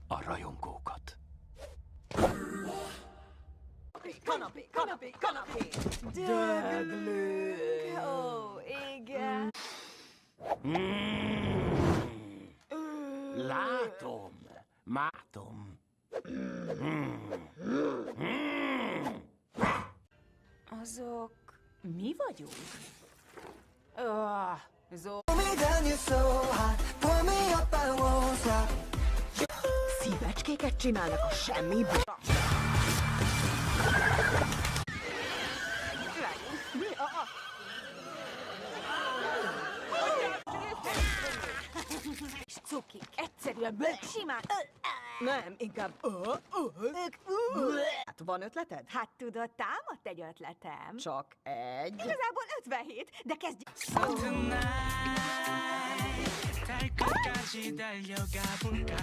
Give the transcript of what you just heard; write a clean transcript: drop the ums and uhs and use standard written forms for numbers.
a rajongókat. Kanapé, kanapé, kanapé! Döglünk! Ó, igen. Látom, mátom. Azok mi vagyunk? Szívecskéket csinálnak a semmiből. Cuki, egyszerűen simán. Nem, inkább... Hát van ötleted? Hát tudod, támadt egy ötletem. Csak egy. Igazából 57, de kezdjük. Tonight, 달까지 달려가 볼까?